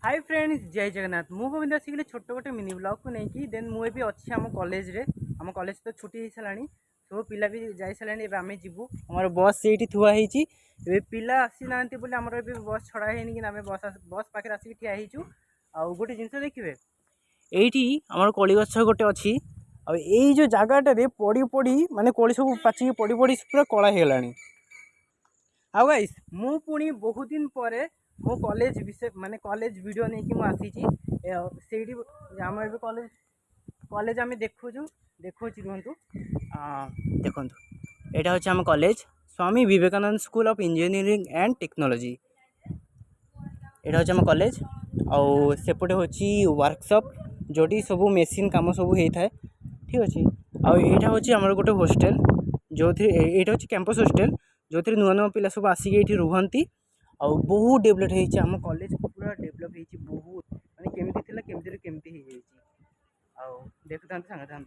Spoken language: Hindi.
हाय फ्रेंड्स जय जगन्नाथ मु गोविंद आसिक छोट गोटे मिनी ब्लॉग को लेकिन देन मुझे अच्छी आम कॉलेज रे आम कॉलेज तो छुट्टी हो सारा सब पिला भी जा सारे आम जीवु आम बस से थुआई पिला आसी ना आमर बस छड़ा है कि आम बस बस पाखे आसिक ठिया होचु आ गोटे जिनस देखिए ये आम कली गछ गोटे अच्छी आई जो जगह पड़ी पड़ी माने कली सब पाचिक पड़ी पड़ी पूरा कला हो गलानी। आउ गाइस मु पुणी बहुत दिन पर मो कॉलेज विषय माने कॉलेज वीडियो नहीं कि मुझे आम ए कॉलेज कॉलेज आम देखुचु देखु रुहतु देखु यहाँ हूँ आम college Swami Vivekananda School of Engineering and Technology. यहाँ हूँ आम कॉलेज आउ सेपटे हूँ वर्कशॉप जोटी सब मेसीन कम सब होता है ठीक अच्छे। आईटा हूँ आम गोटे हॉस्टल जो यहाँ हूँ कैंपस हॉस्टल जो थी नुआ नुआ पिला सब आसिक ये रुहति बहुत डेभलप होती आम कॉलेज पूरा डेभलप होती बहुत माने केमती केमती केमती देखुता सांगे था।